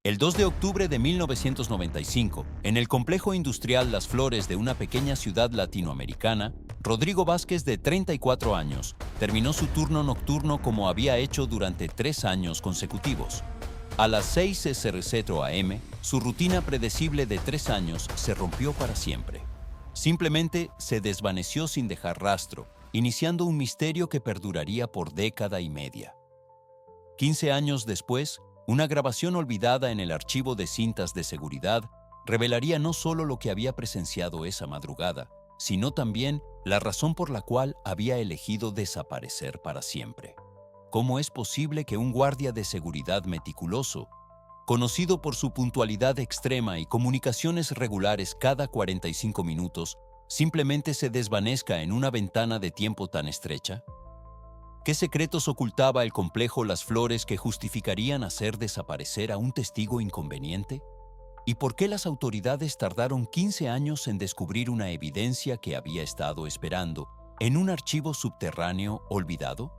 El 2 de octubre de 1995, en el complejo industrial Las Flores de una pequeña ciudad latinoamericana, Rodrigo Vázquez, de 34 años, terminó su turno nocturno como había hecho durante 3 años consecutivos. A las 6:00 am, su rutina predecible de 3 años se rompió para siempre. Simplemente se desvaneció sin dejar rastro, iniciando un misterio que perduraría por década y media. 15 años después, una grabación olvidada en el archivo de cintas de seguridad revelaría no solo lo que había presenciado esa madrugada, sino también la razón por la cual había elegido desaparecer para siempre. ¿Cómo es posible que un guardia de seguridad meticuloso, conocido por su puntualidad extrema y comunicaciones regulares cada 45 minutos, simplemente se desvanezca en una ventana de tiempo tan estrecha? ¿Qué secretos ocultaba el complejo Las Flores que justificarían hacer desaparecer a un testigo inconveniente? ¿Y por qué las autoridades tardaron 15 años en descubrir una evidencia que había estado esperando en un archivo subterráneo olvidado?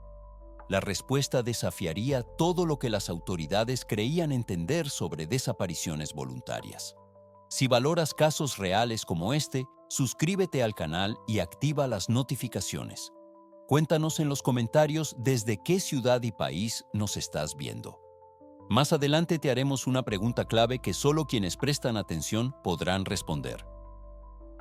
La respuesta desafiaría todo lo que las autoridades creían entender sobre desapariciones voluntarias. Si valoras casos reales como este, suscríbete al canal y activa las notificaciones. Cuéntanos en los comentarios desde qué ciudad y país nos estás viendo. Más adelante te haremos una pregunta clave que solo quienes prestan atención podrán responder.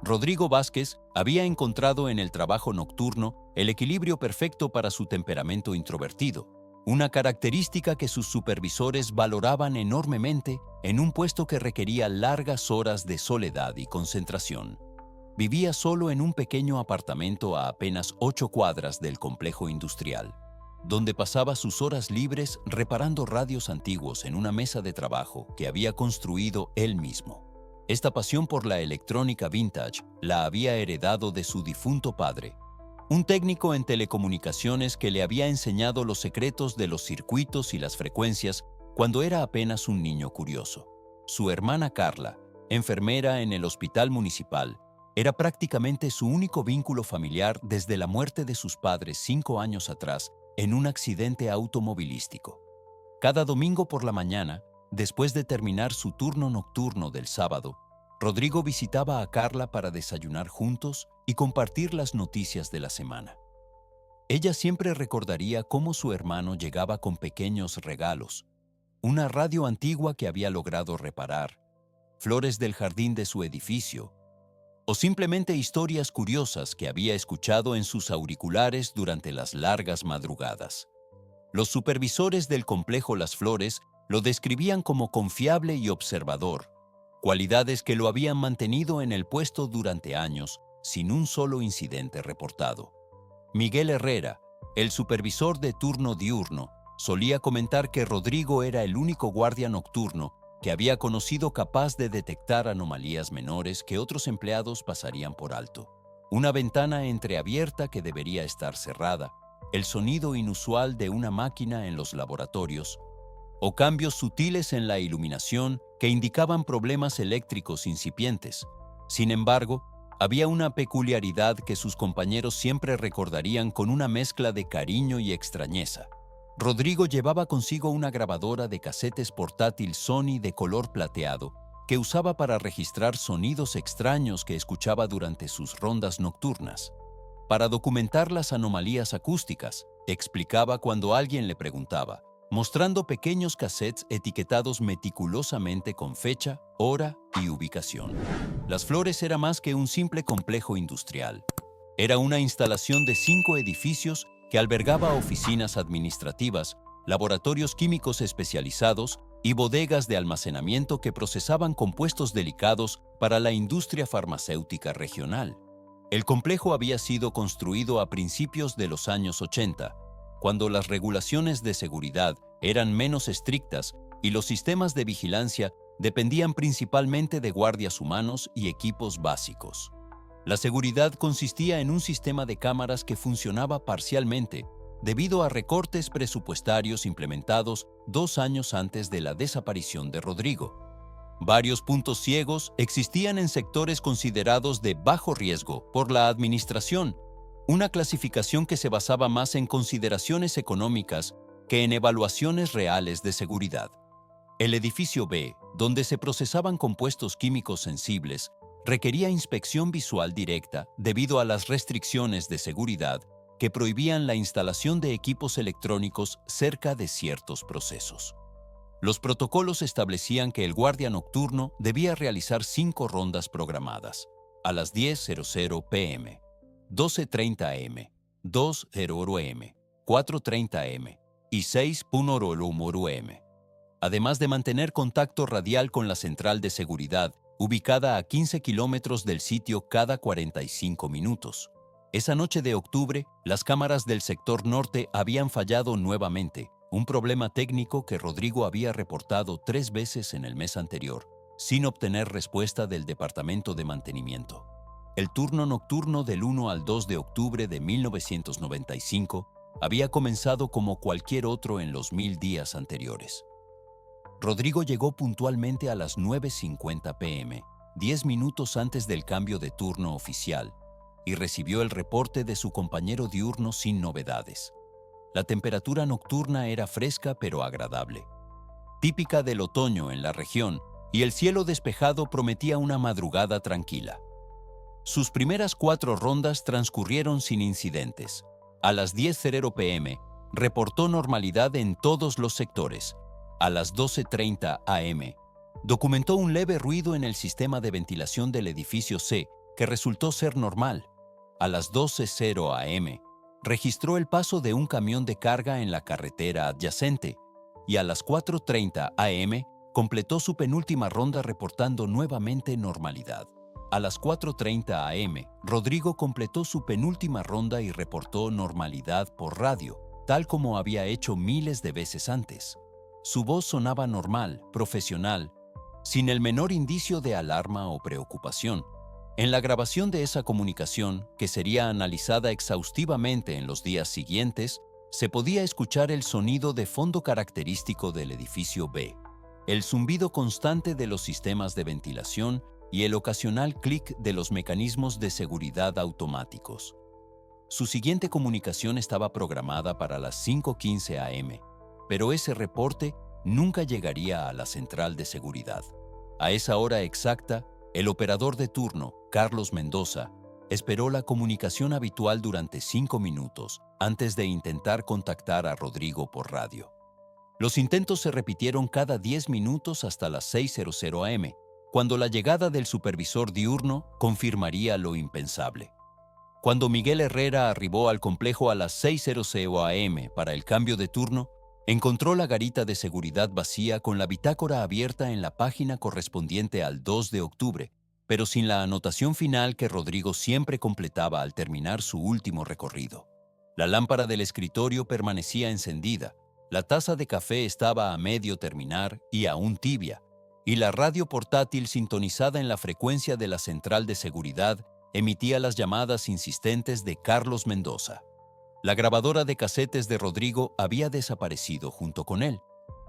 Rodrigo Vázquez había encontrado en el trabajo nocturno el equilibrio perfecto para su temperamento introvertido, una característica que sus supervisores valoraban enormemente en un puesto que requería largas horas de soledad y concentración. Vivía solo en un pequeño apartamento a apenas 8 cuadras del complejo industrial, donde pasaba sus horas libres reparando radios antiguos en una mesa de trabajo que había construido él mismo. Esta pasión por la electrónica vintage la había heredado de su difunto padre, un técnico en telecomunicaciones que le había enseñado los secretos de los circuitos y las frecuencias cuando era apenas un niño curioso. Su hermana Carla, enfermera en el hospital municipal, era prácticamente su único vínculo familiar desde la muerte de sus padres 5 años atrás en un accidente automovilístico. Cada domingo por la mañana, después de terminar su turno nocturno del sábado, Rodrigo visitaba a Carla para desayunar juntos y compartir las noticias de la semana. Ella siempre recordaría cómo su hermano llegaba con pequeños regalos, una radio antigua que había logrado reparar, flores del jardín de su edificio, o simplemente historias curiosas que había escuchado en sus auriculares durante las largas madrugadas. Los supervisores del complejo Las Flores lo describían como confiable y observador, cualidades que lo habían mantenido en el puesto durante años sin un solo incidente reportado. Miguel Herrera, el supervisor de turno diurno, solía comentar que Rodrigo era el único guardia nocturno que había conocido capaz de detectar anomalías menores que otros empleados pasarían por alto. Una ventana entreabierta que debería estar cerrada, el sonido inusual de una máquina en los laboratorios, o cambios sutiles en la iluminación que indicaban problemas eléctricos incipientes. Sin embargo, había una peculiaridad que sus compañeros siempre recordarían con una mezcla de cariño y extrañeza. Rodrigo llevaba consigo una grabadora de casetes portátil Sony de color plateado que usaba para registrar sonidos extraños que escuchaba durante sus rondas nocturnas. Para documentar las anomalías acústicas, explicaba cuando alguien le preguntaba, mostrando pequeños cassettes etiquetados meticulosamente con fecha, hora y ubicación. Las Flores era más que un simple complejo industrial. Era una instalación de 5 edificios que albergaba oficinas administrativas, laboratorios químicos especializados y bodegas de almacenamiento que procesaban compuestos delicados para la industria farmacéutica regional. El complejo había sido construido a principios de los años 80, cuando las regulaciones de seguridad eran menos estrictas y los sistemas de vigilancia dependían principalmente de guardias humanos y equipos básicos. La seguridad consistía en un sistema de cámaras que funcionaba parcialmente debido a recortes presupuestarios implementados 2 años antes de la desaparición de Rodrigo. Varios puntos ciegos existían en sectores considerados de bajo riesgo por la administración, una clasificación que se basaba más en consideraciones económicas que en evaluaciones reales de seguridad. El edificio B, donde se procesaban compuestos químicos sensibles, requería inspección visual directa debido a las restricciones de seguridad que prohibían la instalación de equipos electrónicos cerca de ciertos procesos. Los protocolos establecían que el guardia nocturno debía realizar 5 rondas programadas, a las 10:00 p.m., 12:30 am, 2:00 am, 4:30 am y 6:00 am, además de mantener contacto radial con la central de seguridad, ubicada a 15 kilómetros del sitio cada 45 minutos. Esa noche de octubre, las cámaras del sector norte habían fallado nuevamente, un problema técnico que Rodrigo había reportado 3 veces en el mes anterior, sin obtener respuesta del Departamento de Mantenimiento. El turno nocturno del 1 al 2 de octubre de 1995 había comenzado como cualquier otro en los 1000 días anteriores. Rodrigo llegó puntualmente a las 9:50 p.m., 10 minutos antes del cambio de turno oficial, y recibió el reporte de su compañero diurno sin novedades. La temperatura nocturna era fresca pero agradable, típica del otoño en la región, y el cielo despejado prometía una madrugada tranquila. Sus primeras 4 rondas transcurrieron sin incidentes. A las 10:00 p.m., reportó normalidad en todos los sectores. A las 12:30 am, documentó un leve ruido en el sistema de ventilación del edificio C, que resultó ser normal. A las 12:00 am, registró el paso de un camión de carga en la carretera adyacente, y a las 4:30 am, completó su penúltima ronda reportando nuevamente normalidad. A las 4:30 am, Rodrigo completó su penúltima ronda y reportó normalidad por radio, tal como había hecho miles de veces antes. Su voz sonaba normal, profesional, sin el menor indicio de alarma o preocupación. En la grabación de esa comunicación, que sería analizada exhaustivamente en los días siguientes, se podía escuchar el sonido de fondo característico del edificio B, el zumbido constante de los sistemas de ventilación y el ocasional clic de los mecanismos de seguridad automáticos. Su siguiente comunicación estaba programada para las 5:15 am, pero ese reporte nunca llegaría a la central de seguridad. A esa hora exacta, el operador de turno, Carlos Mendoza, esperó la comunicación habitual durante 5 minutos antes de intentar contactar a Rodrigo por radio. Los intentos se repitieron cada 10 minutos hasta las 6:00 am, cuando la llegada del supervisor diurno confirmaría lo impensable. Cuando Miguel Herrera arribó al complejo a las 6:00 am para el cambio de turno, encontró la garita de seguridad vacía con la bitácora abierta en la página correspondiente al 2 de octubre, pero sin la anotación final que Rodrigo siempre completaba al terminar su último recorrido. La lámpara del escritorio permanecía encendida, la taza de café estaba a medio terminar y aún tibia, y la radio portátil sintonizada en la frecuencia de la central de seguridad emitía las llamadas insistentes de Carlos Mendoza. La grabadora de casetes de Rodrigo había desaparecido junto con él,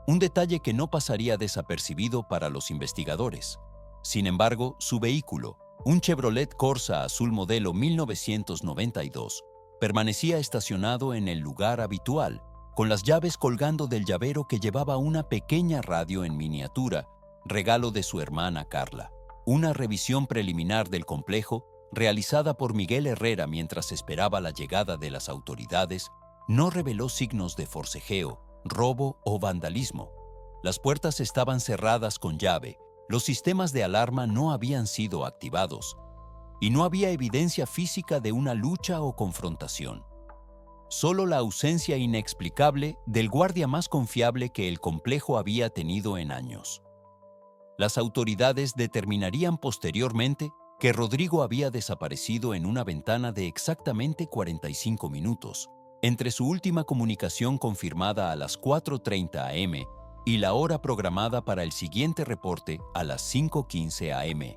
un detalle que no pasaría desapercibido para los investigadores. Sin embargo, su vehículo, un Chevrolet Corsa azul modelo 1992, permanecía estacionado en el lugar habitual, con las llaves colgando del llavero que llevaba una pequeña radio en miniatura, regalo de su hermana Carla. Una revisión preliminar del complejo, realizada por Miguel Herrera mientras esperaba la llegada de las autoridades, no reveló signos de forcejeo, robo o vandalismo. Las puertas estaban cerradas con llave, los sistemas de alarma no habían sido activados, y no había evidencia física de una lucha o confrontación. Solo la ausencia inexplicable del guardia más confiable que el complejo había tenido en años. Las autoridades determinarían posteriormente que Rodrigo había desaparecido en una ventana de exactamente 45 minutos, entre su última comunicación confirmada a las 4:30 am y la hora programada para el siguiente reporte a las 5:15 am.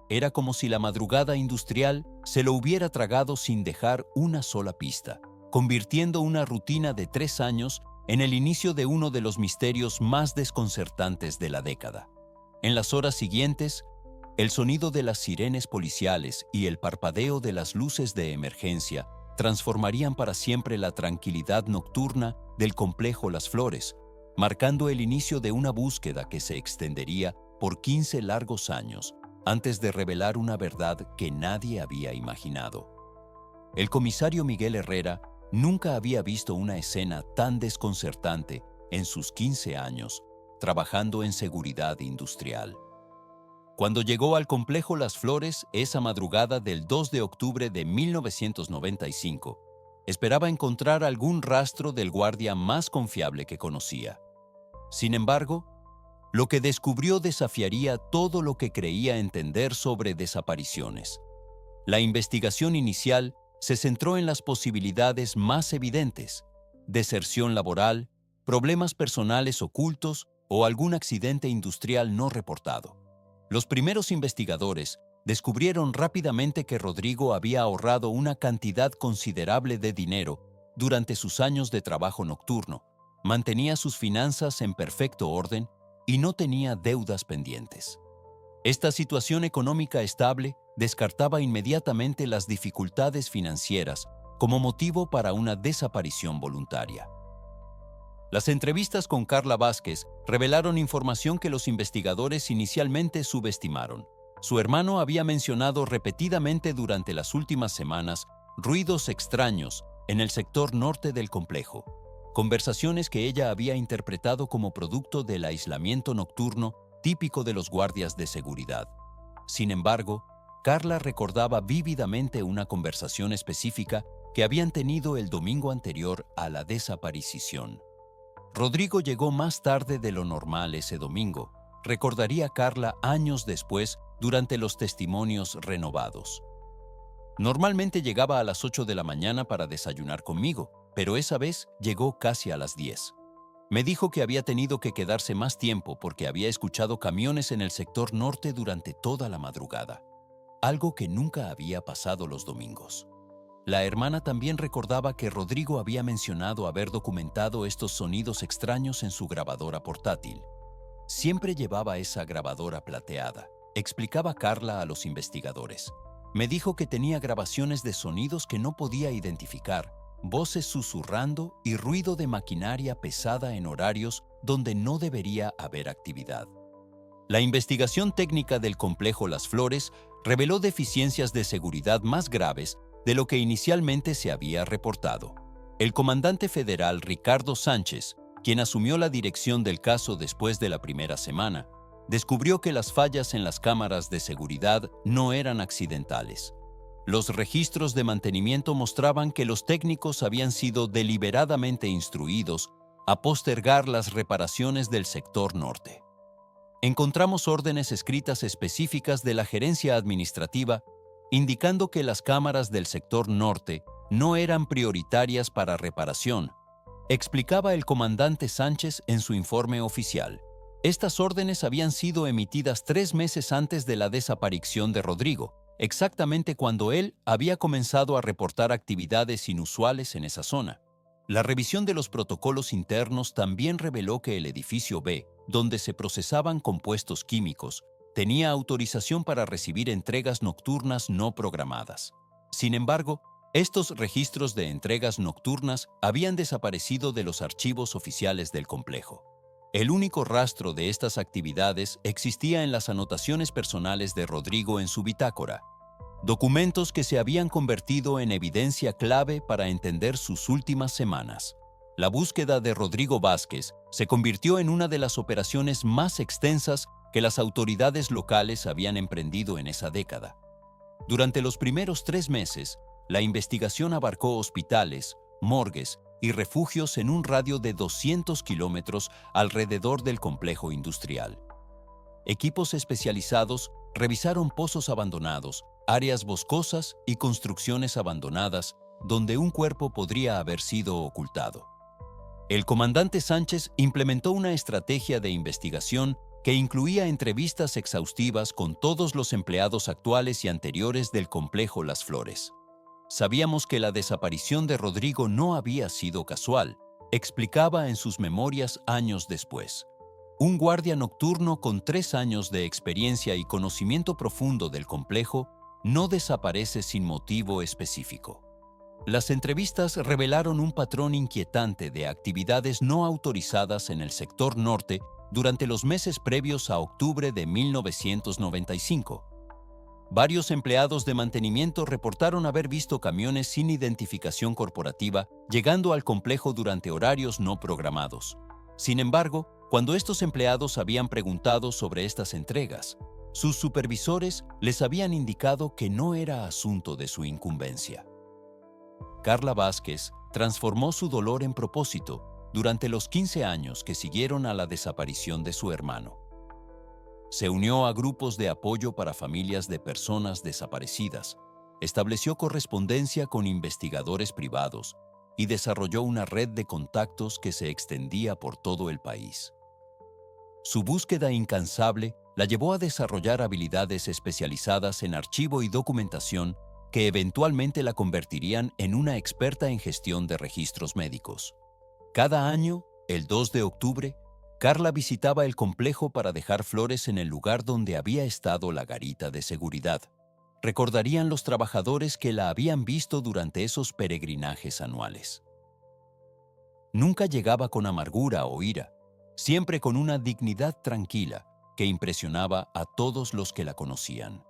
Era como si la madrugada industrial se lo hubiera tragado sin dejar una sola pista, convirtiendo una rutina de 3 años en el inicio de uno de los misterios más desconcertantes de la década. En las horas siguientes, el sonido de las sirenes policiales y el parpadeo de las luces de emergencia transformarían para siempre la tranquilidad nocturna del complejo Las Flores, marcando el inicio de una búsqueda que se extendería por 15 largos años antes de revelar una verdad que nadie había imaginado. El comisario Miguel Herrera nunca había visto una escena tan desconcertante en sus 15 años trabajando en seguridad industrial. Cuando llegó al complejo Las Flores esa madrugada del 2 de octubre de 1995, esperaba encontrar algún rastro del guardia más confiable que conocía. Sin embargo, lo que descubrió desafiaría todo lo que creía entender sobre desapariciones. La investigación inicial se centró en las posibilidades más evidentes: deserción laboral, problemas personales ocultos o algún accidente industrial no reportado. Los primeros investigadores descubrieron rápidamente que Rodrigo había ahorrado una cantidad considerable de dinero durante sus años de trabajo nocturno, mantenía sus finanzas en perfecto orden y no tenía deudas pendientes. Esta situación económica estable descartaba inmediatamente las dificultades financieras como motivo para una desaparición voluntaria. Las entrevistas con Carla Vázquez revelaron información que los investigadores inicialmente subestimaron. Su hermano había mencionado repetidamente durante las últimas semanas ruidos extraños en el sector norte del complejo, conversaciones que ella había interpretado como producto del aislamiento nocturno típico de los guardias de seguridad. Sin embargo, Carla recordaba vívidamente una conversación específica que habían tenido el domingo anterior a la desaparición. Rodrigo llegó más tarde de lo normal ese domingo, recordaría Carla años después durante los testimonios renovados. Normalmente llegaba a las 8 de la mañana para desayunar conmigo, pero esa vez llegó casi a las 10. Me dijo que había tenido que quedarse más tiempo porque había escuchado camiones en el sector norte durante toda la madrugada, algo que nunca había pasado los domingos. La hermana también recordaba que Rodrigo había mencionado haber documentado estos sonidos extraños en su grabadora portátil. Siempre llevaba esa grabadora plateada, explicaba Carla a los investigadores. Me dijo que tenía grabaciones de sonidos que no podía identificar, voces susurrando y ruido de maquinaria pesada en horarios donde no debería haber actividad. La investigación técnica del complejo Las Flores reveló deficiencias de seguridad más graves de lo que inicialmente se había reportado. El comandante federal Ricardo Sánchez, quien asumió la dirección del caso después de la primera semana, descubrió que las fallas en las cámaras de seguridad no eran accidentales. Los registros de mantenimiento mostraban que los técnicos habían sido deliberadamente instruidos a postergar las reparaciones del sector norte. Encontramos órdenes escritas específicas de la gerencia administrativa indicando que las cámaras del sector norte no eran prioritarias para reparación, explicaba el comandante Sánchez en su informe oficial. Estas órdenes habían sido emitidas 3 meses antes de la desaparición de Rodrigo, exactamente cuando él había comenzado a reportar actividades inusuales en esa zona. La revisión de los protocolos internos también reveló que el edificio B, donde se procesaban compuestos químicos, tenía autorización para recibir entregas nocturnas no programadas. Sin embargo, estos registros de entregas nocturnas habían desaparecido de los archivos oficiales del complejo. El único rastro de estas actividades existía en las anotaciones personales de Rodrigo en su bitácora, documentos que se habían convertido en evidencia clave para entender sus últimas semanas. La búsqueda de Rodrigo Vázquez se convirtió en una de las operaciones más extensas que las autoridades locales habían emprendido en esa década. Durante los primeros 3 meses, la investigación abarcó hospitales, morgues y refugios en un radio de 200 kilómetros alrededor del complejo industrial. Equipos especializados revisaron pozos abandonados, áreas boscosas y construcciones abandonadas donde un cuerpo podría haber sido ocultado. El comandante Sánchez implementó una estrategia de investigación que incluía entrevistas exhaustivas con todos los empleados actuales y anteriores del complejo Las Flores. Sabíamos que la desaparición de Rodrigo no había sido casual, explicaba en sus memorias años después. Un guardia nocturno con 3 años de experiencia y conocimiento profundo del complejo no desaparece sin motivo específico. Las entrevistas revelaron un patrón inquietante de actividades no autorizadas en el sector norte durante los meses previos a octubre de 1995. Varios empleados de mantenimiento reportaron haber visto camiones sin identificación corporativa llegando al complejo durante horarios no programados. Sin embargo, cuando estos empleados habían preguntado sobre estas entregas, sus supervisores les habían indicado que no era asunto de su incumbencia. Carla Vázquez transformó su dolor en propósito durante los 15 años que siguieron a la desaparición de su hermano. Se unió a grupos de apoyo para familias de personas desaparecidas, estableció correspondencia con investigadores privados y desarrolló una red de contactos que se extendía por todo el país. Su búsqueda incansable la llevó a desarrollar habilidades especializadas en archivo y documentación que eventualmente la convertirían en una experta en gestión de registros médicos. Cada año, el 2 de octubre, Carla visitaba el complejo para dejar flores en el lugar donde había estado la garita de seguridad. Recordarían los trabajadores que la habían visto durante esos peregrinajes anuales. Nunca llegaba con amargura o ira, siempre con una dignidad tranquila que impresionaba a todos los que la conocían.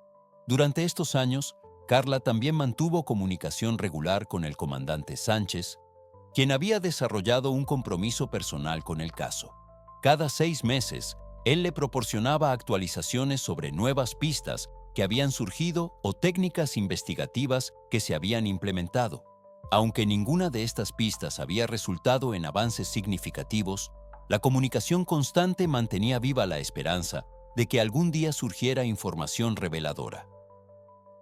Durante estos años, Carla también mantuvo comunicación regular con el comandante Sánchez, quien había desarrollado un compromiso personal con el caso. Cada 6 meses, él le proporcionaba actualizaciones sobre nuevas pistas que habían surgido o técnicas investigativas que se habían implementado. Aunque ninguna de estas pistas había resultado en avances significativos, la comunicación constante mantenía viva la esperanza de que algún día surgiera información reveladora.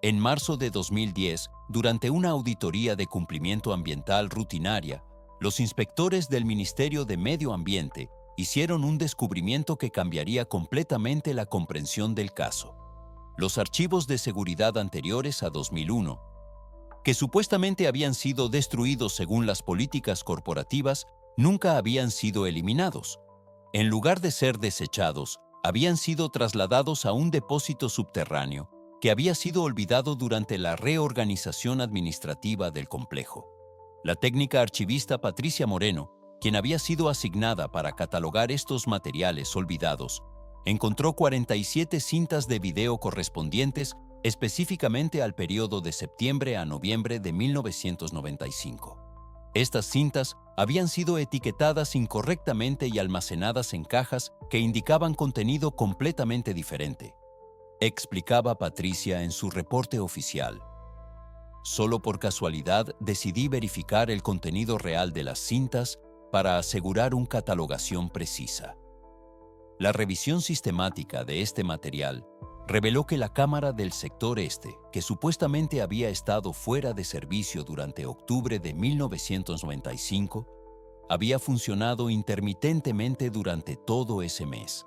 En marzo de 2010, durante una auditoría de cumplimiento ambiental rutinaria, los inspectores del Ministerio de Medio Ambiente hicieron un descubrimiento que cambiaría completamente la comprensión del caso. Los archivos de seguridad anteriores a 2001, que supuestamente habían sido destruidos según las políticas corporativas, nunca habían sido eliminados. En lugar de ser desechados, habían sido trasladados a un depósito subterráneo que había sido olvidado durante la reorganización administrativa del complejo. La técnica archivista Patricia Moreno, quien había sido asignada para catalogar estos materiales olvidados, encontró 47 cintas de video correspondientes específicamente al periodo de septiembre a noviembre de 1995. Estas cintas habían sido etiquetadas incorrectamente y almacenadas en cajas que indicaban contenido completamente diferente, explicaba Patricia en su reporte oficial. Solo por casualidad decidí verificar el contenido real de las cintas para asegurar una catalogación precisa. La revisión sistemática de este material reveló que la cámara del sector este, que supuestamente había estado fuera de servicio durante octubre de 1995, había funcionado intermitentemente durante todo ese mes.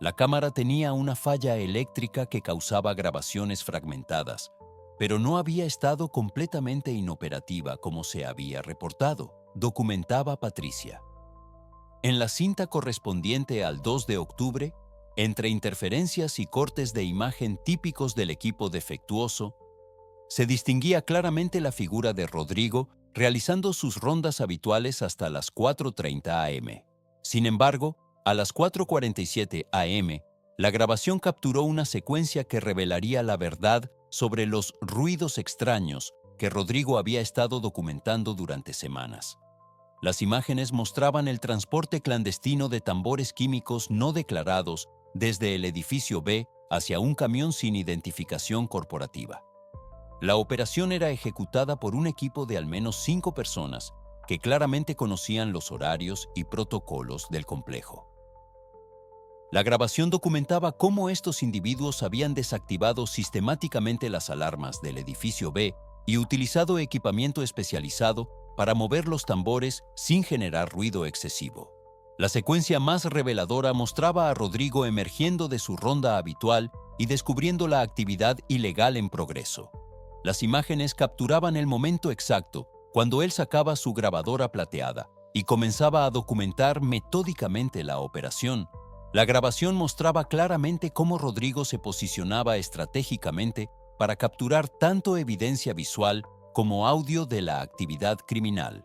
La cámara tenía una falla eléctrica que causaba grabaciones fragmentadas, pero no había estado completamente inoperativa como se había reportado, documentaba Patricia. En la cinta correspondiente al 2 de octubre, entre interferencias y cortes de imagen típicos del equipo defectuoso, se distinguía claramente la figura de Rodrigo realizando sus rondas habituales hasta las 4:30 am. Sin embargo, a las 4:47 am, la grabación capturó una secuencia que revelaría la verdad sobre los ruidos extraños que Rodrigo había estado documentando durante semanas. Las imágenes mostraban el transporte clandestino de tambores químicos no declarados desde el edificio B hacia un camión sin identificación corporativa. La operación era ejecutada por un equipo de al menos 5 personas que claramente conocían los horarios y protocolos del complejo. La grabación documentaba cómo estos individuos habían desactivado sistemáticamente las alarmas del edificio B y utilizado equipamiento especializado para mover los tambores sin generar ruido excesivo. La secuencia más reveladora mostraba a Rodrigo emergiendo de su ronda habitual y descubriendo la actividad ilegal en progreso. Las imágenes capturaban el momento exacto cuando él sacaba su grabadora plateada y comenzaba a documentar metódicamente la operación. La grabación mostraba claramente cómo Rodrigo se posicionaba estratégicamente para capturar tanto evidencia visual como audio de la actividad criminal.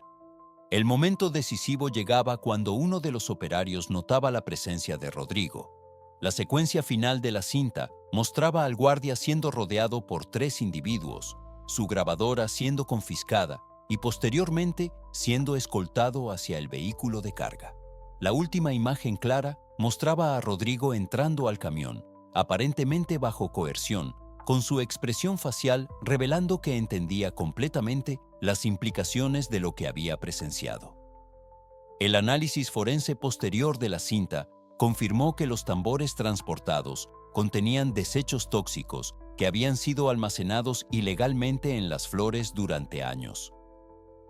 El momento decisivo llegaba cuando uno de los operarios notaba la presencia de Rodrigo. La secuencia final de la cinta mostraba al guardia siendo rodeado por 3 individuos, su grabadora siendo confiscada y posteriormente siendo escoltado hacia el vehículo de carga. La última imagen clara mostraba a Rodrigo entrando al camión, aparentemente bajo coerción, con su expresión facial revelando que entendía completamente las implicaciones de lo que había presenciado. El análisis forense posterior de la cinta confirmó que los tambores transportados contenían desechos tóxicos que habían sido almacenados ilegalmente en las flores durante años.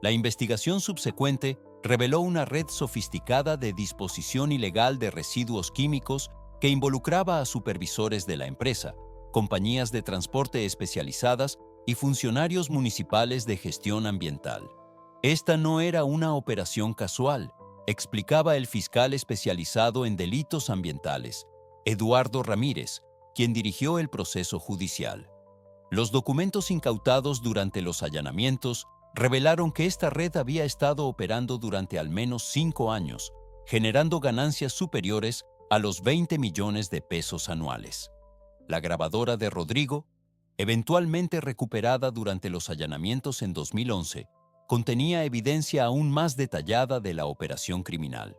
La investigación subsecuente reveló una red sofisticada de disposición ilegal de residuos químicos que involucraba a supervisores de la empresa, compañías de transporte especializadas y funcionarios municipales de gestión ambiental. Esta no era una operación casual, explicaba el fiscal especializado en delitos ambientales, Eduardo Ramírez, quien dirigió el proceso judicial. Los documentos incautados durante los allanamientos revelaron que esta red había estado operando durante al menos 5 años, generando ganancias superiores a los 20 millones de pesos anuales. La grabadora de Rodrigo, eventualmente recuperada durante los allanamientos en 2011, contenía evidencia aún más detallada de la operación criminal.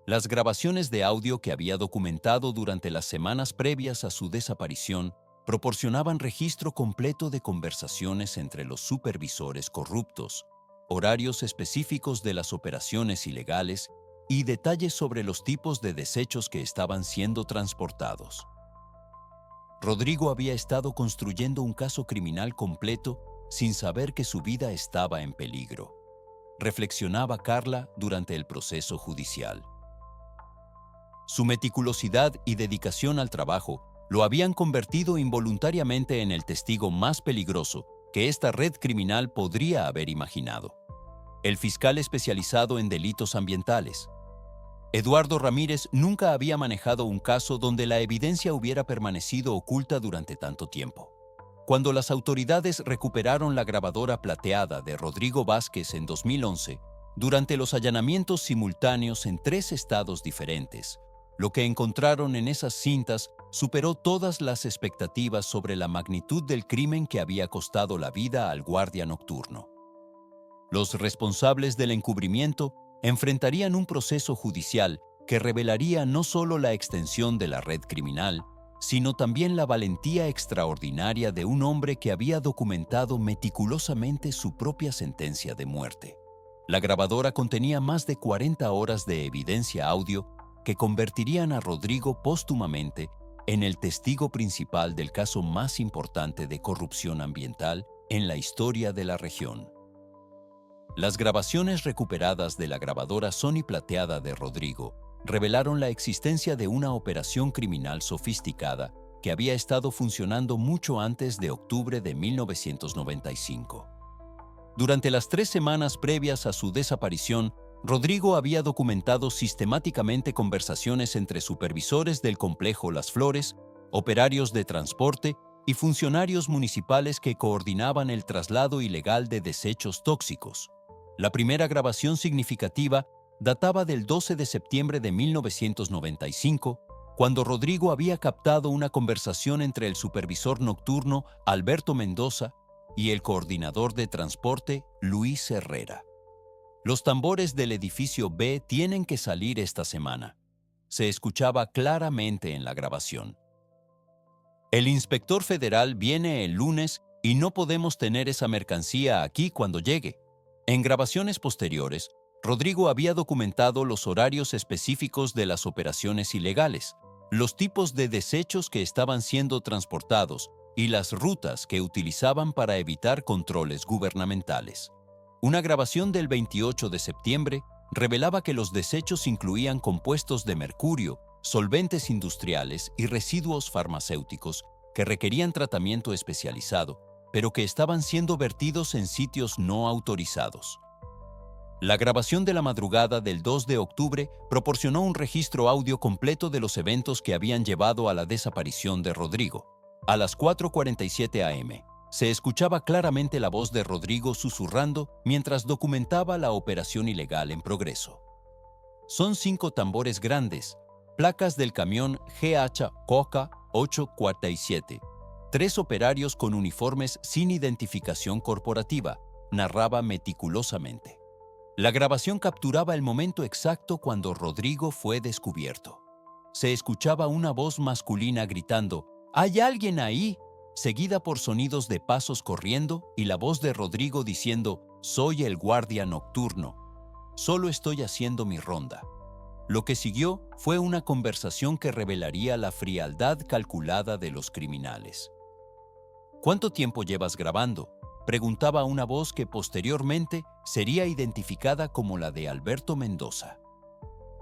Las grabaciones de audio que había documentado durante las semanas previas a su desaparición proporcionaban registro completo de conversaciones entre los supervisores corruptos, horarios específicos de las operaciones ilegales y detalles sobre los tipos de desechos que estaban siendo transportados. Rodrigo había estado construyendo un caso criminal completo sin saber que su vida estaba en peligro, reflexionaba Carla durante el proceso judicial. Su meticulosidad y dedicación al trabajo lo habían convertido involuntariamente en el testigo más peligroso que esta red criminal podría haber imaginado. El fiscal especializado en delitos ambientales, Eduardo Ramírez, nunca había manejado un caso donde la evidencia hubiera permanecido oculta durante tanto tiempo. Cuando las autoridades recuperaron la grabadora plateada de Rodrigo Vázquez en 2011, durante los allanamientos simultáneos en 3 estados diferentes, lo que encontraron en esas cintas superó todas las expectativas sobre la magnitud del crimen que había costado la vida al guardia nocturno. Los responsables del encubrimiento enfrentarían un proceso judicial que revelaría no solo la extensión de la red criminal, sino también la valentía extraordinaria de un hombre que había documentado meticulosamente su propia sentencia de muerte. La grabadora contenía más de 40 horas de evidencia audio que convertirían a Rodrigo póstumamente en el testigo principal del caso más importante de corrupción ambiental en la historia de la región. Las grabaciones recuperadas de la grabadora Sony plateada de Rodrigo revelaron la existencia de una operación criminal sofisticada que había estado funcionando mucho antes de octubre de 1995. Durante las 3 semanas previas a su desaparición, Rodrigo había documentado sistemáticamente conversaciones entre supervisores del complejo Las Flores, operarios de transporte y funcionarios municipales que coordinaban el traslado ilegal de desechos tóxicos. La primera grabación significativa databa del 12 de septiembre de 1995, cuando Rodrigo había captado una conversación entre el supervisor nocturno Alberto Mendoza y el coordinador de transporte Luis Herrera. Los tambores del edificio B tienen que salir esta semana. Se escuchaba claramente en la grabación. El inspector federal viene el lunes y no podemos tener esa mercancía aquí cuando llegue. En grabaciones posteriores, Rodrigo había documentado los horarios específicos de las operaciones ilegales, los tipos de desechos que estaban siendo transportados y las rutas que utilizaban para evitar controles gubernamentales. Una grabación del 28 de septiembre revelaba que los desechos incluían compuestos de mercurio, solventes industriales y residuos farmacéuticos que requerían tratamiento especializado, pero que estaban siendo vertidos en sitios no autorizados. La grabación de la madrugada del 2 de octubre proporcionó un registro audio completo de los eventos que habían llevado a la desaparición de Rodrigo. A las 4:47 a.m., Se escuchaba claramente la voz de Rodrigo susurrando mientras documentaba la operación ilegal en progreso. Son 5 tambores grandes, placas del camión GH Coca 847. 3 operarios con uniformes sin identificación corporativa, narraba meticulosamente. La grabación capturaba el momento exacto cuando Rodrigo fue descubierto. Se escuchaba una voz masculina gritando, «¡Hay alguien ahí!», seguida por sonidos de pasos corriendo y la voz de Rodrigo diciendo, «Soy el guardia nocturno. Solo estoy haciendo mi ronda». Lo que siguió fue una conversación que revelaría la frialdad calculada de los criminales. «¿Cuánto tiempo llevas grabando?», preguntaba una voz que posteriormente sería identificada como la de Alberto Mendoza.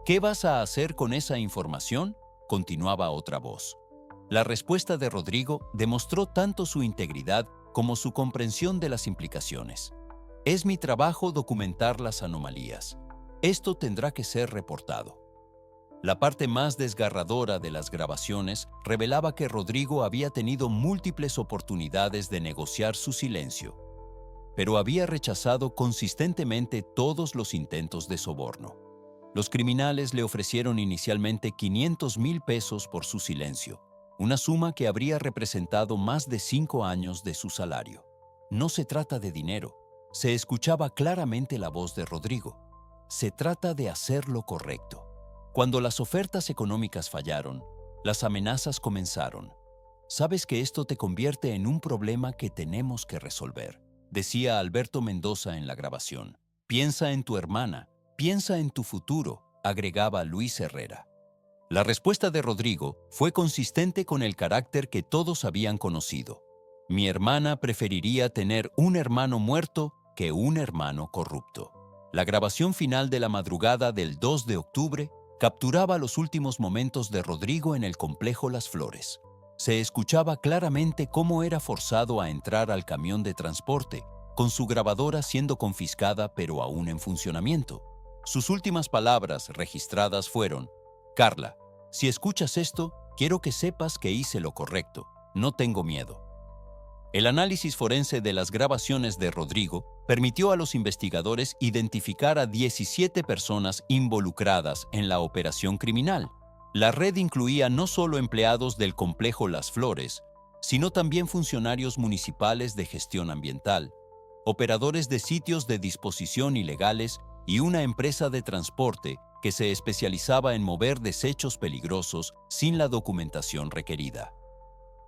«¿Qué vas a hacer con esa información?», continuaba otra voz. La respuesta de Rodrigo demostró tanto su integridad como su comprensión de las implicaciones. «Es mi trabajo documentar las anomalías. Esto tendrá que ser reportado». La parte más desgarradora de las grabaciones revelaba que Rodrigo había tenido múltiples oportunidades de negociar su silencio, pero había rechazado consistentemente todos los intentos de soborno. Los criminales le ofrecieron inicialmente 500,000 pesos por su silencio, una suma que habría representado más de 5 años de su salario. «No se trata de dinero», se escuchaba claramente la voz de Rodrigo. «Se trata de hacer lo correcto». Cuando las ofertas económicas fallaron, las amenazas comenzaron. «Sabes que esto te convierte en un problema que tenemos que resolver», decía Alberto Mendoza en la grabación. «Piensa en tu hermana, piensa en tu futuro», agregaba Luis Herrera. La respuesta de Rodrigo fue consistente con el carácter que todos habían conocido. «Mi hermana preferiría tener un hermano muerto que un hermano corrupto». La grabación final de la madrugada del 2 de octubre capturaba los últimos momentos de Rodrigo en el complejo Las Flores. Se escuchaba claramente cómo era forzado a entrar al camión de transporte, con su grabadora siendo confiscada pero aún en funcionamiento. Sus últimas palabras registradas fueron: «Carla, si escuchas esto, quiero que sepas que hice lo correcto. No tengo miedo». El análisis forense de las grabaciones de Rodrigo permitió a los investigadores identificar a 17 personas involucradas en la operación criminal. La red incluía no solo empleados del complejo Las Flores, sino también funcionarios municipales de gestión ambiental, operadores de sitios de disposición ilegales y una empresa de transporte que se especializaba en mover desechos peligrosos sin la documentación requerida.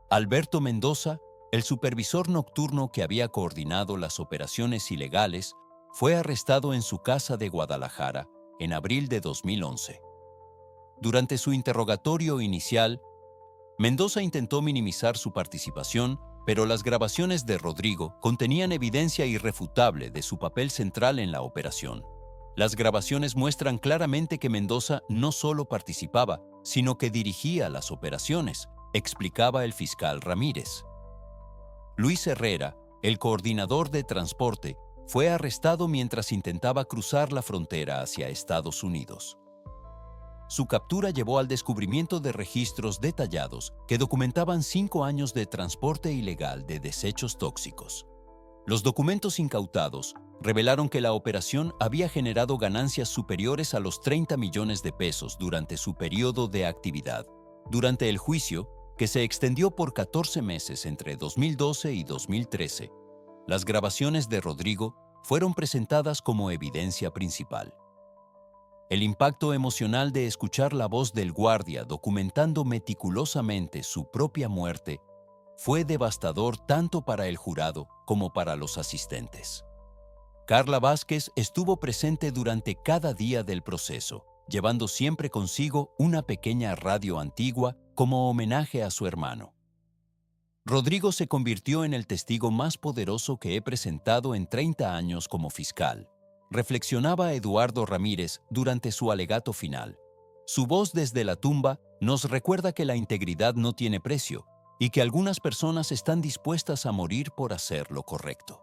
Alberto Mendoza, el supervisor nocturno que había coordinado las operaciones ilegales, fue arrestado en su casa de Guadalajara en abril de 2011. Durante su interrogatorio inicial, Mendoza intentó minimizar su participación, pero las grabaciones de Rodrigo contenían evidencia irrefutable de su papel central en la operación. Las grabaciones muestran claramente que Mendoza no solo participaba, sino que dirigía las operaciones, explicaba el fiscal Ramírez. Luis Herrera, el coordinador de transporte, fue arrestado mientras intentaba cruzar la frontera hacia Estados Unidos. Su captura llevó al descubrimiento de registros detallados que documentaban 5 años de transporte ilegal de desechos tóxicos. Los documentos incautados revelaron que la operación había generado ganancias superiores a los 30 millones de pesos durante su periodo de actividad. Durante el juicio, que se extendió por 14 meses entre 2012 y 2013, las grabaciones de Rodrigo fueron presentadas como evidencia principal. El impacto emocional de escuchar la voz del guardia documentando meticulosamente su propia muerte fue devastador tanto para el jurado como para los asistentes. Carla Vázquez estuvo presente durante cada día del proceso, llevando siempre consigo una pequeña radio antigua como homenaje a su hermano. Rodrigo se convirtió en el testigo más poderoso que he presentado en 30 años como fiscal, reflexionaba Eduardo Ramírez durante su alegato final. Su voz desde la tumba nos recuerda que la integridad no tiene precio y que algunas personas están dispuestas a morir por hacer lo correcto.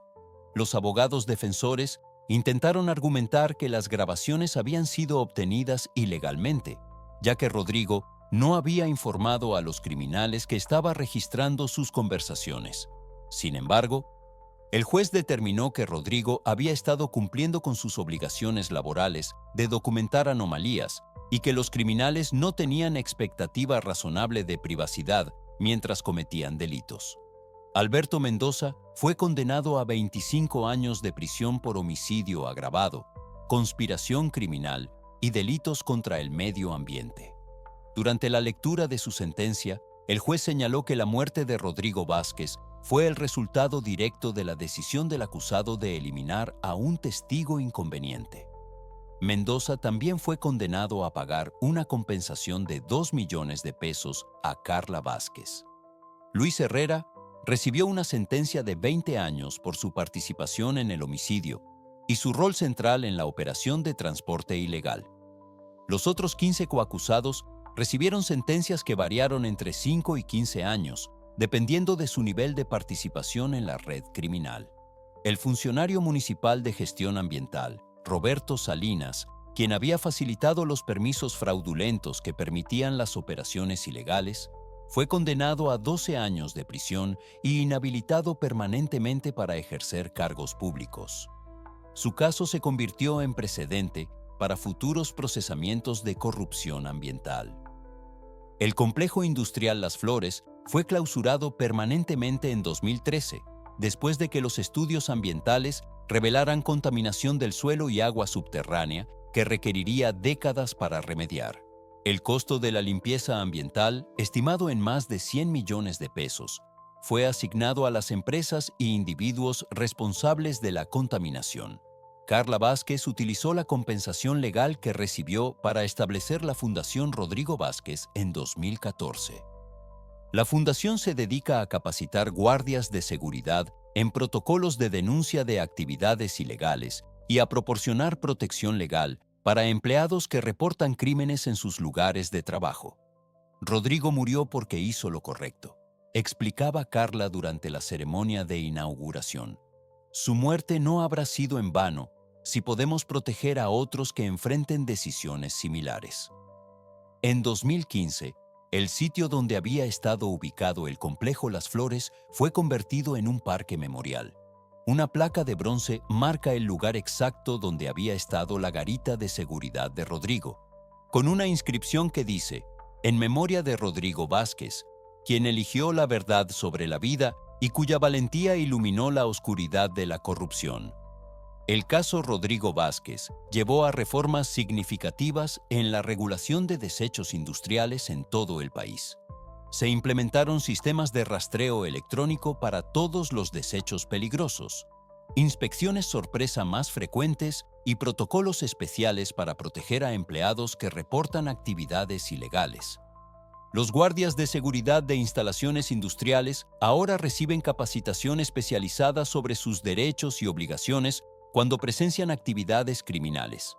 Los abogados defensores intentaron argumentar que las grabaciones habían sido obtenidas ilegalmente, ya que Rodrigo no había informado a los criminales que estaba registrando sus conversaciones. Sin embargo, el juez determinó que Rodrigo había estado cumpliendo con sus obligaciones laborales de documentar anomalías y que los criminales no tenían expectativa razonable de privacidad mientras cometían delitos. Alberto Mendoza fue condenado a 25 años de prisión por homicidio agravado, conspiración criminal y delitos contra el medio ambiente. Durante la lectura de su sentencia, el juez señaló que la muerte de Rodrigo Vázquez fue el resultado directo de la decisión del acusado de eliminar a un testigo inconveniente. Mendoza también fue condenado a pagar una compensación de 2 millones de pesos a Carla Vázquez. Luis Herrera recibió una sentencia de 20 años por su participación en el homicidio y su rol central en la operación de transporte ilegal. Los otros 15 coacusados recibieron sentencias que variaron entre 5 y 15 años, dependiendo de su nivel de participación en la red criminal. El funcionario municipal de gestión ambiental, Roberto Salinas, quien había facilitado los permisos fraudulentos que permitían las operaciones ilegales, fue condenado a 12 años de prisión y inhabilitado permanentemente para ejercer cargos públicos. Su caso se convirtió en precedente para futuros procesamientos de corrupción ambiental. El complejo industrial Las Flores fue clausurado permanentemente en 2013, después de que los estudios ambientales revelaran contaminación del suelo y agua subterránea que requeriría décadas para remediar. El costo de la limpieza ambiental, estimado en más de 100 millones de pesos, fue asignado a las empresas e individuos responsables de la contaminación. Carla Vázquez utilizó la compensación legal que recibió para establecer la Fundación Rodrigo Vázquez en 2014. La fundación se dedica a capacitar guardias de seguridad en protocolos de denuncia de actividades ilegales y a proporcionar protección legal para empleados que reportan crímenes en sus lugares de trabajo. Rodrigo murió porque hizo lo correcto, explicaba Carla durante la ceremonia de inauguración. Su muerte no habrá sido en vano si podemos proteger a otros que enfrenten decisiones similares. En 2015, el sitio donde había estado ubicado el complejo Las Flores fue convertido en un parque memorial. Una placa de bronce marca el lugar exacto donde había estado la garita de seguridad de Rodrigo, con una inscripción que dice: en memoria de Rodrigo Vázquez, quien eligió la verdad sobre la vida y cuya valentía iluminó la oscuridad de la corrupción. El caso Rodrigo Vázquez llevó a reformas significativas en la regulación de desechos industriales en todo el país. Se implementaron sistemas de rastreo electrónico para todos los desechos peligrosos, inspecciones sorpresa más frecuentes y protocolos especiales para proteger a empleados que reportan actividades ilegales. Los guardias de seguridad de instalaciones industriales ahora reciben capacitación especializada sobre sus derechos y obligaciones cuando presencian actividades criminales.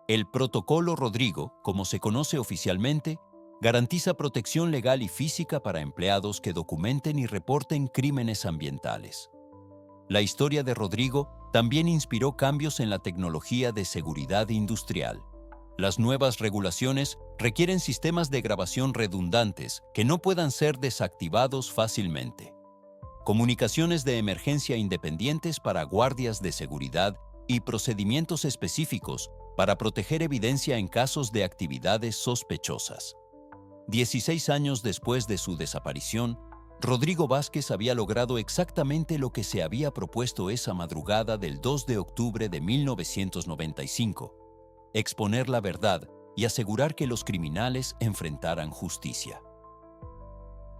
El Protocolo Rodrigo, como se conoce oficialmente, garantiza protección legal y física para empleados que documenten y reporten crímenes ambientales. La historia de Rodrigo también inspiró cambios en la tecnología de seguridad industrial. Las nuevas regulaciones requieren sistemas de grabación redundantes que no puedan ser desactivados fácilmente, comunicaciones de emergencia independientes para guardias de seguridad y procedimientos específicos para proteger evidencia en casos de actividades sospechosas. 16 años después de su desaparición, Rodrigo Vázquez había logrado exactamente lo que se había propuesto esa madrugada del 2 de octubre de 1995, exponer la verdad y asegurar que los criminales enfrentaran justicia.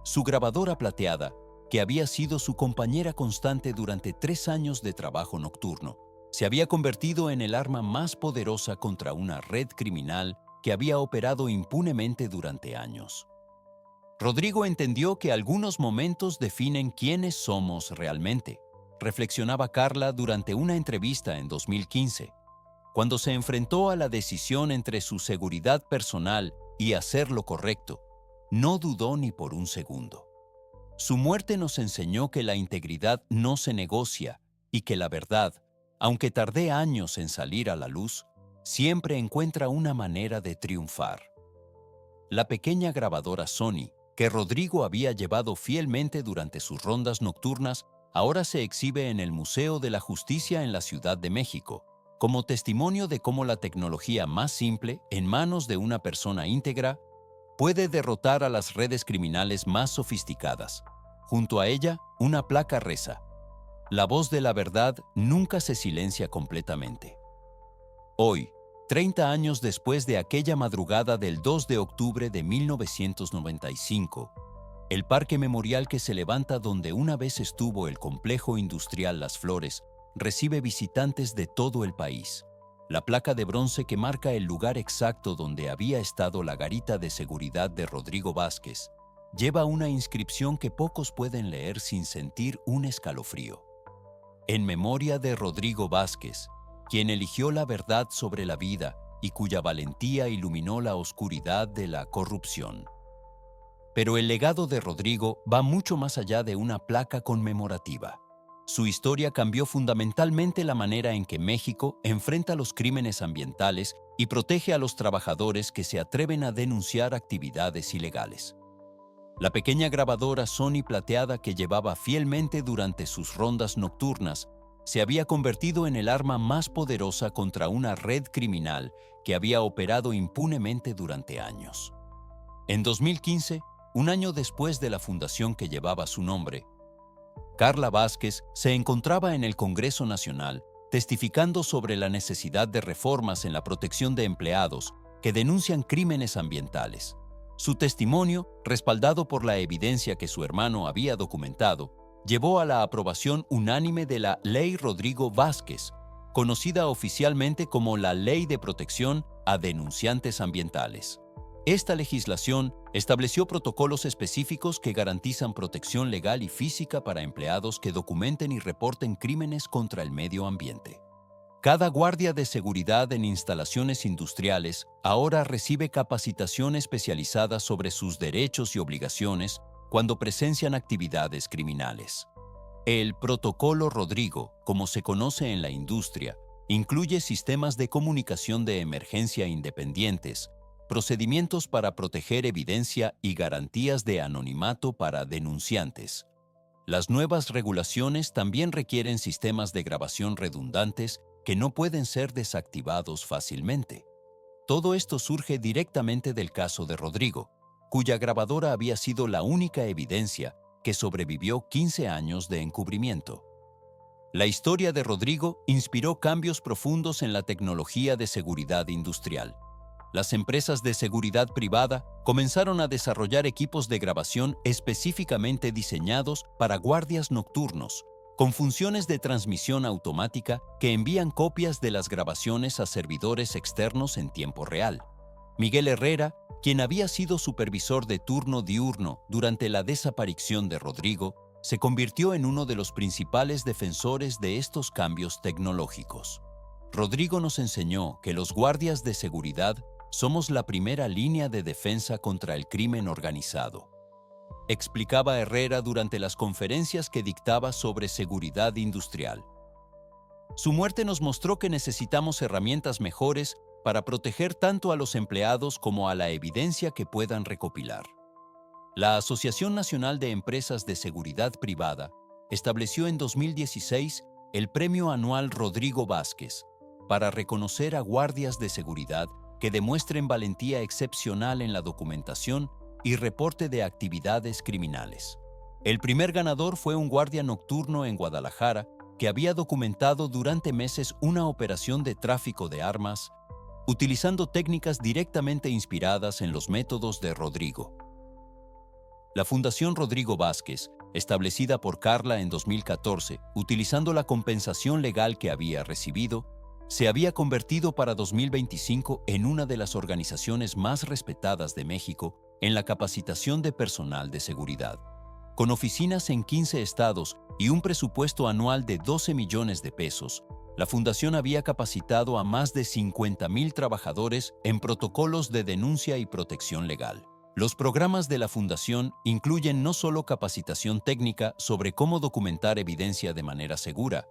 Su grabadora plateada, que había sido su compañera constante durante 3 años de trabajo nocturno, se había convertido en el arma más poderosa contra una red criminal que había operado impunemente durante años. Rodrigo entendió que algunos momentos definen quiénes somos realmente, reflexionaba Carla durante una entrevista en 2015. Cuando se enfrentó a la decisión entre su seguridad personal y hacer lo correcto, no dudó ni por un segundo. Su muerte nos enseñó que la integridad no se negocia y que la verdad, aunque tardé años en salir a la luz, siempre encuentra una manera de triunfar. La pequeña grabadora Sony, que Rodrigo había llevado fielmente durante sus rondas nocturnas, ahora se exhibe en el Museo de la Justicia en la Ciudad de México, como testimonio de cómo la tecnología más simple, en manos de una persona íntegra, puede derrotar a las redes criminales más sofisticadas. Junto a ella, una placa reza: la voz de la verdad nunca se silencia completamente. Hoy, 30 años después de aquella madrugada del 2 de octubre de 1995, el parque memorial que se levanta donde una vez estuvo el complejo industrial Las Flores recibe visitantes de todo el país. La placa de bronce que marca el lugar exacto donde había estado la garita de seguridad de Rodrigo Vázquez lleva una inscripción que pocos pueden leer sin sentir un escalofrío. En memoria de Rodrigo Vázquez, quien eligió la verdad sobre la vida y cuya valentía iluminó la oscuridad de la corrupción. Pero el legado de Rodrigo va mucho más allá de una placa conmemorativa. Su historia cambió fundamentalmente la manera en que México enfrenta los crímenes ambientales y protege a los trabajadores que se atreven a denunciar actividades ilegales. La pequeña grabadora Sony plateada que llevaba fielmente durante sus rondas nocturnas se había convertido en el arma más poderosa contra una red criminal que había operado impunemente durante años. En 2015, un año después de la fundación que llevaba su nombre, Carla Vázquez se encontraba en el Congreso Nacional testificando sobre la necesidad de reformas en la protección de empleados que denuncian crímenes ambientales. Su testimonio, respaldado por la evidencia que su hermano había documentado, llevó a la aprobación unánime de la Ley Rodrigo Vázquez, conocida oficialmente como la Ley de Protección a Denunciantes Ambientales. Esta legislación estableció protocolos específicos que garantizan protección legal y física para empleados que documenten y reporten crímenes contra el medio ambiente. Cada guardia de seguridad en instalaciones industriales ahora recibe capacitación especializada sobre sus derechos y obligaciones cuando presencian actividades criminales. El Protocolo Rodrigo, como se conoce en la industria, incluye sistemas de comunicación de emergencia independientes, procedimientos para proteger evidencia y garantías de anonimato para denunciantes. Las nuevas regulaciones también requieren sistemas de grabación redundantes que no pueden ser desactivados fácilmente. Todo esto surge directamente del caso de Rodrigo, cuya grabadora había sido la única evidencia que sobrevivió 15 años de encubrimiento. La historia de Rodrigo inspiró cambios profundos en la tecnología de seguridad industrial. Las empresas de seguridad privada comenzaron a desarrollar equipos de grabación específicamente diseñados para guardias nocturnos, con funciones de transmisión automática que envían copias de las grabaciones a servidores externos en tiempo real. Miguel Herrera, quien había sido supervisor de turno diurno durante la desaparición de Rodrigo, se convirtió en uno de los principales defensores de estos cambios tecnológicos. Rodrigo nos enseñó que los guardias de seguridad somos la primera línea de defensa contra el crimen organizado, explicaba Herrera durante las conferencias que dictaba sobre seguridad industrial. Su muerte nos mostró que necesitamos herramientas mejores para proteger tanto a los empleados como a la evidencia que puedan recopilar. La Asociación Nacional de Empresas de Seguridad Privada estableció en 2016 el Premio Anual Rodrigo Vázquez para reconocer a guardias de seguridad que demuestren valentía excepcional en la documentación y reporte de actividades criminales. El primer ganador fue un guardia nocturno en Guadalajara que había documentado durante meses una operación de tráfico de armas, utilizando técnicas directamente inspiradas en los métodos de Rodrigo. La Fundación Rodrigo Vázquez, establecida por Carla en 2014, utilizando la compensación legal que había recibido, se había convertido para 2025 en una de las organizaciones más respetadas de México en la capacitación de personal de seguridad. Con oficinas en 15 estados y un presupuesto anual de 12 millones de pesos, la Fundación había capacitado a más de 50,000 trabajadores en protocolos de denuncia y protección legal. Los programas de la Fundación incluyen no solo capacitación técnica sobre cómo documentar evidencia de manera segura,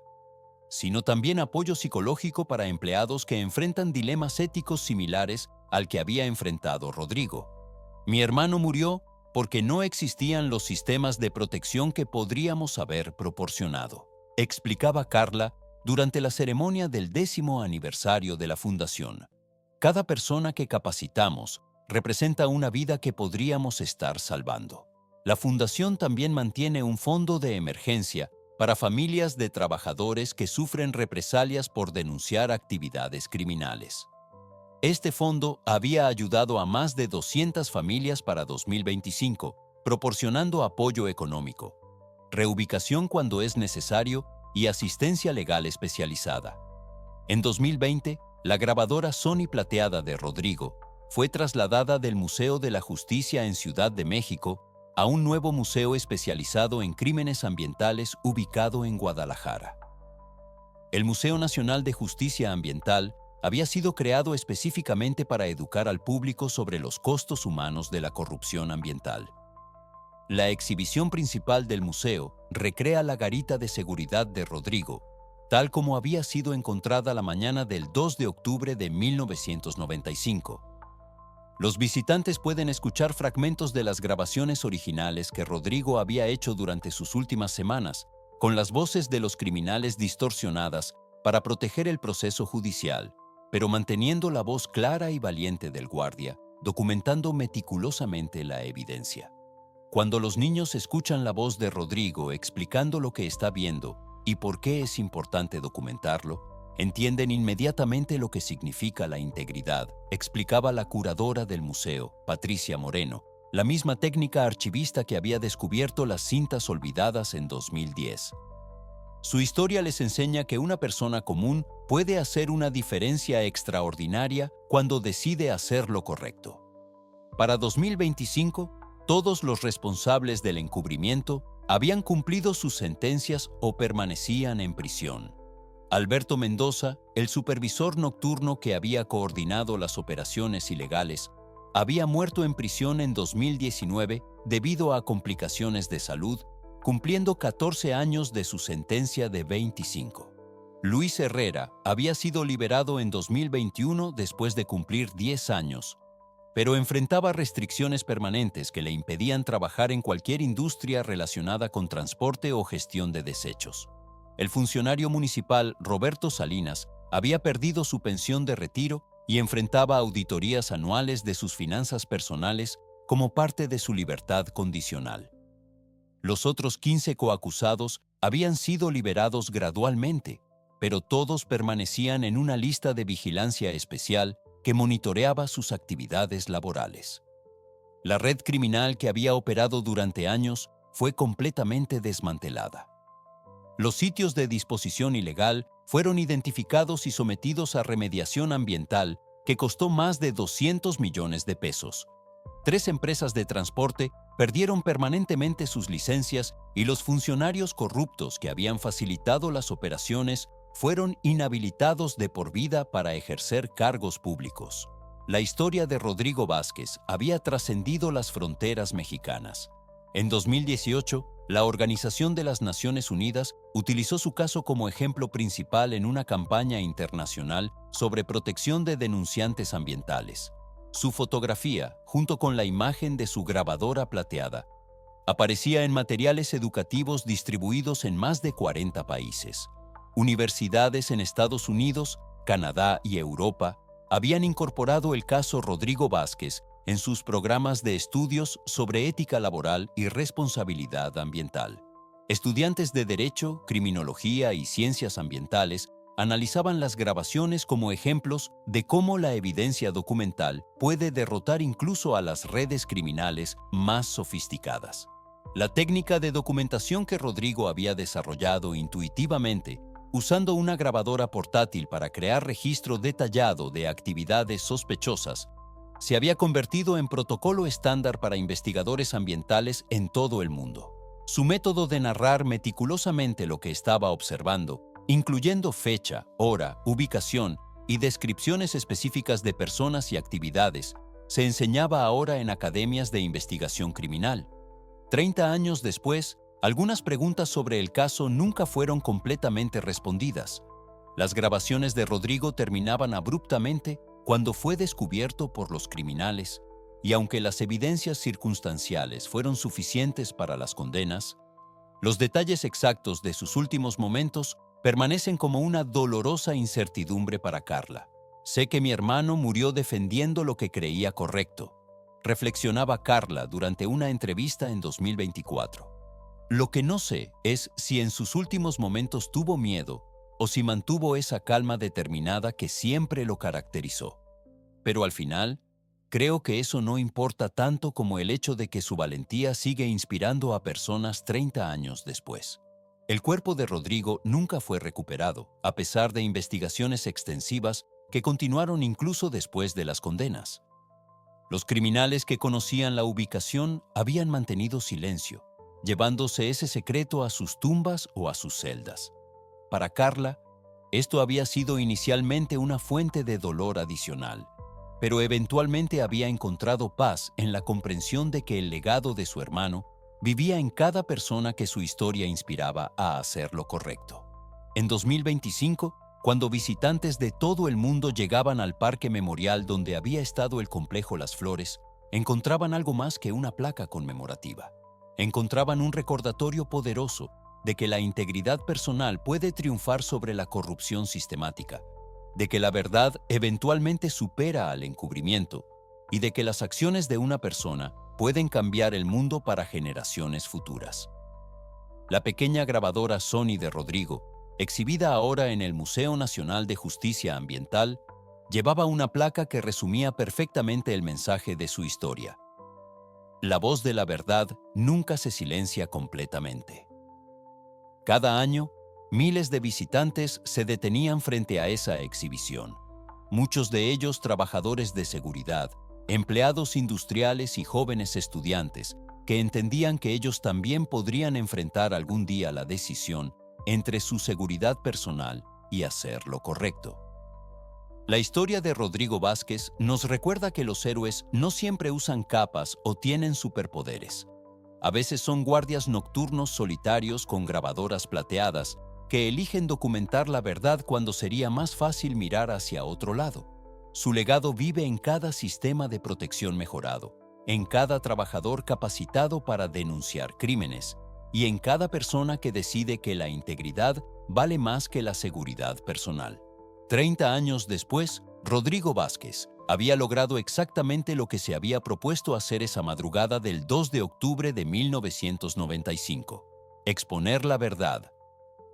sino también apoyo psicológico para empleados que enfrentan dilemas éticos similares al que había enfrentado Rodrigo. Mi hermano murió porque no existían los sistemas de protección que podríamos haber proporcionado, explicaba Carla durante la ceremonia del 10º aniversario de la Fundación. Cada persona que capacitamos representa una vida que podríamos estar salvando. La Fundación también mantiene un fondo de emergencia para familias de trabajadores que sufren represalias por denunciar actividades criminales. Este fondo había ayudado a más de 200 familias para 2025, proporcionando apoyo económico, reubicación cuando es necesario y asistencia legal especializada. En 2020, la grabadora Sony plateada de Rodrigo fue trasladada del Museo de la Justicia en Ciudad de México a un nuevo museo especializado en crímenes ambientales ubicado en Guadalajara. El Museo Nacional de Justicia Ambiental había sido creado específicamente para educar al público sobre los costos humanos de la corrupción ambiental. La exhibición principal del museo recrea la garita de seguridad de Rodrigo, tal como había sido encontrada la mañana del 2 de octubre de 1995. Los visitantes pueden escuchar fragmentos de las grabaciones originales que Rodrigo había hecho durante sus últimas semanas, con las voces de los criminales distorsionadas para proteger el proceso judicial, pero manteniendo la voz clara y valiente del guardia, documentando meticulosamente la evidencia. Cuando los niños escuchan la voz de Rodrigo explicando lo que está viendo y por qué es importante documentarlo, entienden inmediatamente lo que significa la integridad, explicaba la curadora del museo, Patricia Moreno, la misma técnica archivista que había descubierto las cintas olvidadas en 2010. Su historia les enseña que una persona común puede hacer una diferencia extraordinaria cuando decide hacer lo correcto. Para 2025, todos los responsables del encubrimiento habían cumplido sus sentencias o permanecían en prisión. Alberto Mendoza, el supervisor nocturno que había coordinado las operaciones ilegales, había muerto en prisión en 2019 debido a complicaciones de salud, cumpliendo 14 años de su sentencia de 25. Luis Herrera había sido liberado en 2021 después de cumplir 10 años, pero enfrentaba restricciones permanentes que le impedían trabajar en cualquier industria relacionada con transporte o gestión de desechos. El funcionario municipal Roberto Salinas había perdido su pensión de retiro y enfrentaba auditorías anuales de sus finanzas personales como parte de su libertad condicional. Los otros 15 coacusados habían sido liberados gradualmente, pero todos permanecían en una lista de vigilancia especial que monitoreaba sus actividades laborales. La red criminal que había operado durante años fue completamente desmantelada. Los sitios de disposición ilegal fueron identificados y sometidos a remediación ambiental que costó más de 200 millones de pesos. 3 empresas de transporte perdieron permanentemente sus licencias y los funcionarios corruptos que habían facilitado las operaciones fueron inhabilitados de por vida para ejercer cargos públicos. La historia de Rodrigo Vázquez había trascendido las fronteras mexicanas. En 2018, la Organización de las Naciones Unidas utilizó su caso como ejemplo principal en una campaña internacional sobre protección de denunciantes ambientales. Su fotografía, junto con la imagen de su grabadora plateada, aparecía en materiales educativos distribuidos en más de 40 países. Universidades en Estados Unidos, Canadá y Europa habían incorporado el caso Rodrigo Vázquez en sus programas de estudios sobre ética laboral y responsabilidad ambiental. Estudiantes de Derecho, Criminología y Ciencias Ambientales analizaban las grabaciones como ejemplos de cómo la evidencia documental puede derrotar incluso a las redes criminales más sofisticadas. La técnica de documentación que Rodrigo había desarrollado intuitivamente, usando una grabadora portátil para crear registro detallado de actividades sospechosas, se había convertido en protocolo estándar para investigadores ambientales en todo el mundo. Su método de narrar meticulosamente lo que estaba observando, incluyendo fecha, hora, ubicación y descripciones específicas de personas y actividades, se enseñaba ahora en academias de investigación criminal. 30 años después, algunas preguntas sobre el caso nunca fueron completamente respondidas. Las grabaciones de Rodrigo terminaban abruptamente cuando fue descubierto por los criminales y aunque las evidencias circunstanciales fueron suficientes para las condenas, los detalles exactos de sus últimos momentos permanecen como una dolorosa incertidumbre para Carla. Sé que mi hermano murió defendiendo lo que creía correcto, reflexionaba Carla durante una entrevista en 2024. Lo que no sé es si en sus últimos momentos tuvo miedo o si mantuvo esa calma determinada que siempre lo caracterizó. Pero al final, creo que eso no importa tanto como el hecho de que su valentía sigue inspirando a personas 30 años después. El cuerpo de Rodrigo nunca fue recuperado, a pesar de investigaciones extensivas que continuaron incluso después de las condenas. Los criminales que conocían la ubicación habían mantenido silencio, llevándose ese secreto a sus tumbas o a sus celdas. Para Carla, esto había sido inicialmente una fuente de dolor adicional, pero eventualmente había encontrado paz en la comprensión de que el legado de su hermano vivía en cada persona que su historia inspiraba a hacer lo correcto. En 2025, cuando visitantes de todo el mundo llegaban al parque memorial donde había estado el complejo Las Flores, encontraban algo más que una placa conmemorativa. Encontraban un recordatorio poderoso de que la integridad personal puede triunfar sobre la corrupción sistemática, de que la verdad eventualmente supera al encubrimiento y de que las acciones de una persona pueden cambiar el mundo para generaciones futuras. La pequeña grabadora Sony de Rodrigo, exhibida ahora en el Museo Nacional de Justicia Ambiental, llevaba una placa que resumía perfectamente el mensaje de su historia. La voz de la verdad nunca se silencia completamente. Cada año, miles de visitantes se detenían frente a esa exhibición. Muchos de ellos trabajadores de seguridad, empleados industriales y jóvenes estudiantes que entendían que ellos también podrían enfrentar algún día la decisión entre su seguridad personal y hacer lo correcto. La historia de Rodrigo Vázquez nos recuerda que los héroes no siempre usan capas o tienen superpoderes. A veces son guardias nocturnos solitarios con grabadoras plateadas que eligen documentar la verdad cuando sería más fácil mirar hacia otro lado. Su legado vive en cada sistema de protección mejorado, en cada trabajador capacitado para denunciar crímenes y en cada persona que decide que la integridad vale más que la seguridad personal. 30 años después, Rodrigo Vázquez había logrado exactamente lo que se había propuesto hacer esa madrugada del 2 de octubre de 1995: exponer la verdad,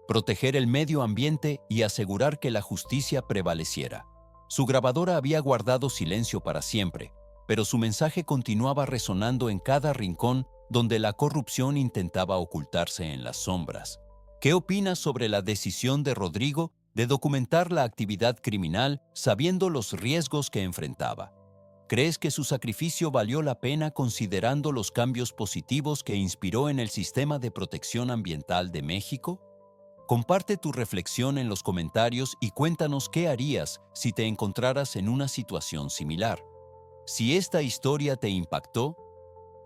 proteger el medio ambiente y asegurar que la justicia prevaleciera. Su grabadora había guardado silencio para siempre, pero su mensaje continuaba resonando en cada rincón donde la corrupción intentaba ocultarse en las sombras. ¿Qué opinas sobre la decisión de Rodrigo de documentar la actividad criminal sabiendo los riesgos que enfrentaba? ¿Crees que su sacrificio valió la pena considerando los cambios positivos que inspiró en el sistema de protección ambiental de México? Comparte tu reflexión en los comentarios y cuéntanos qué harías si te encontraras en una situación similar. Si esta historia te impactó,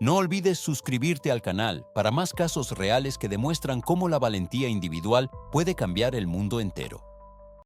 no olvides suscribirte al canal para más casos reales que demuestran cómo la valentía individual puede cambiar el mundo entero.